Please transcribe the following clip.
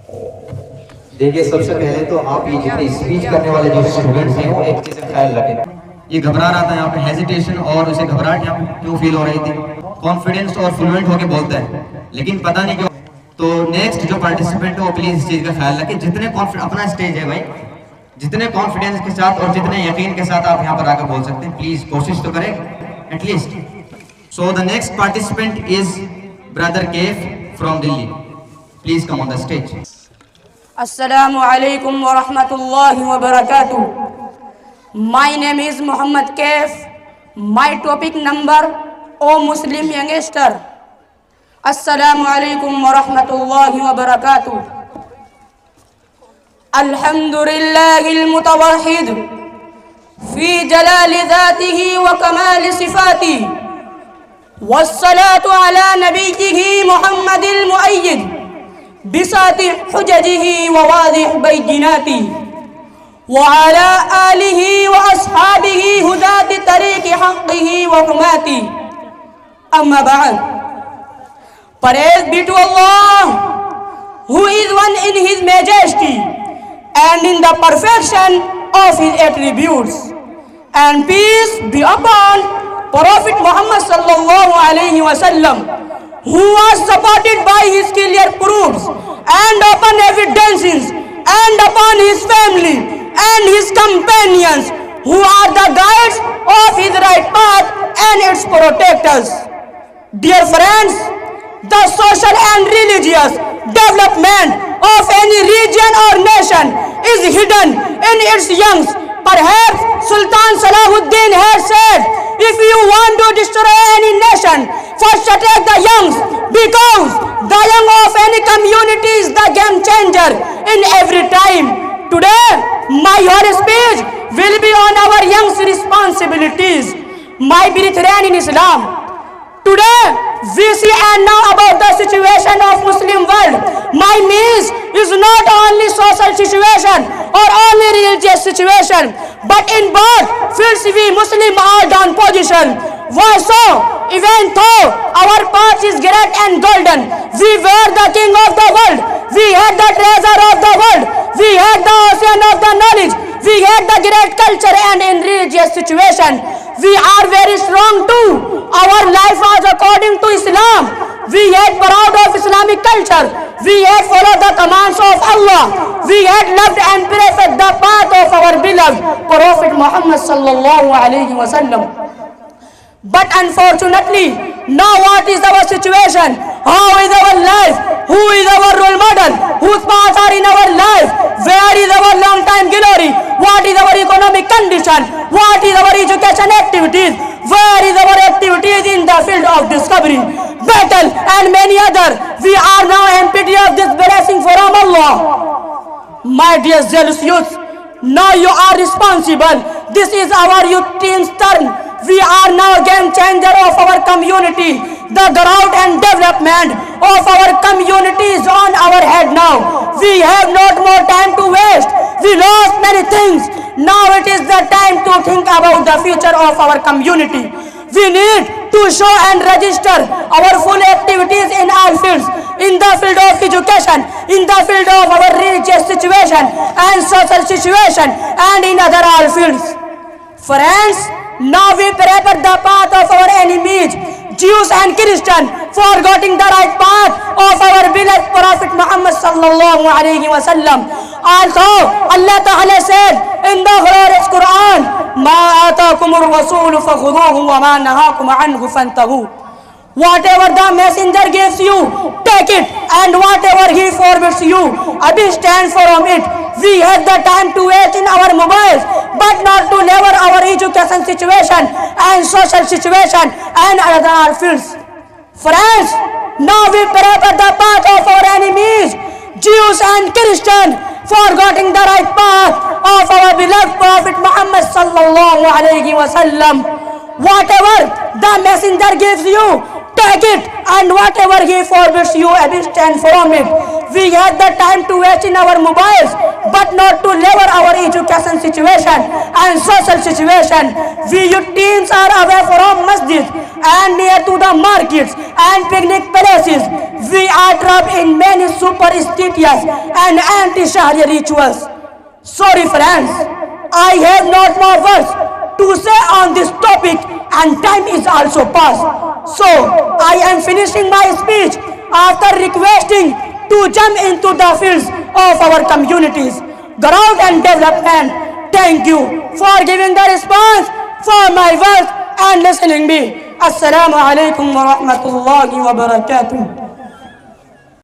देखिए, सबसे पहले तो आप ये जितने स्पीच करने वाले जो स्टूडेंट्स हैं वो एक चीज़ का ख्याल रखें। ये घबरा रहा था यहाँ पे, हेजिटेशन और उसे घबराहट यहाँ पे क्यों फील हो रही थी। कॉन्फिडेंस और फ्लुएंट होके बोलता है लेकिन पता नहीं क्यों। तो नेक्स्ट जो पार्टिसिपेंट है वो प्लीज इस चीज़ का ख्याल रखें। जितने अपना स्टेज है भाई, जितने कॉन्फिडेंस के साथ और जितने यकीन के साथ आप यहाँ पर आकर बोल सकते हैं, प्लीज कोशिश तो करें at least. So the next participant is brother Kaif from Delhi. Please come on the stage. Assalamu alaikum wa rahmatullahi wa barakatuh. My name is Muhammad Kaif. My topic number, O Muslim youngster. Assalamu alaikum wa rahmatullahi wa barakatuh. Alhamdulillahi al-mutawahhid fi jalali dhatihi wa kamali sifatihi. Wassalatu ala nabiyyihi Muhammadil muayyid بساطع حججه وواضح بيناته وعلى آله وأصحابه هداة طريق حقه وحماته. أما بعد, praise be to Allah who is one in His majesty and in the perfection of His attributes, and peace be upon Prophet Muhammad sallallahu alaihi wasallam, who was supported by his clear proofs and open evidences, and upon his family and his companions, who are the guides of his right path and its protectors. Dear friends, the social and religious development of any region or nation is hidden in its youngs. Perhaps Sultan Salahuddin has said, if you want to destroy any nation, first attack the youngs, because the young of any community is the game changer in every time. Today, my whole speech will be on our young's responsibilities. My brethren in Islam, today we see and know about the situation of Muslim world. My means is not only social situation or only religious situation, but in both fields we Muslim are down position. Why so? Even though our path is great and golden, we were the king of the world, we had the treasure of the world, we had the ocean of the knowledge, we had the great culture, and in religious situation we are very strong too. Our life was according to Islam. We had proud of Islamic culture. We had followed the commands of Allah. We had loved and preferred the path of our beloved Prophet Muhammad sallallahu alaihi wasallam. But unfortunately, now what is our situation? How is our life? Who is our role model? Whose paths are in our life? Where is our long time glory? What is our economic condition? What is our education activities? Where is our activities in the field of discovery, battle, and many other? We are now empty of this blessing from Allah. My dear zealous youth, now you are responsible. This is our youth team's turn. We are now game changer of our community. The growth and development of our community is on our head now. We have not more time to waste. We lost many things. Now it is the time to think about the future of our community. We need to show and register our full activities in all fields, in the field of education, in the field of our religious situation and social situation, and in other all fields. Friends, now we prepare the path of our enemies, Jews and Christians, forgetting the right path of our beloved Prophet Muhammad sallallahu alaihi wasallam. Also, Allah Ta'ala said in the glorious Quran, "Ma ataakumur rasul fakhudhuhu wa ma nahakum anhu fantahu." Whatever the messenger gives you, take it, and whatever he forbids you, abstain from it. We have the time to waste in our mobiles, but not to lever our education situation and social situation and other fields. Friends, now we prepare the path of our enemies, Jews and Christians, forgetting the right path of our beloved Prophet Muhammad sallallahu alaihi wasallam. Whatever the messenger gives you, take it, and whatever he forbids you, abstain from it. We have the time to waste in our mobiles, but not to lever our education situation and social situation. We youth teams are away from masjid and near to the markets and picnic places. We are trapped in many superstitious and anti-Sharia rituals. Sorry friends, I have not more words to say on this topic and time is also past. So I am finishing my speech after requesting to jump into the fields of our communities, growth and development. Thank you for giving the response for my words and listening me. Assalamu alaikum wa rahmatullahi wa barakatuh.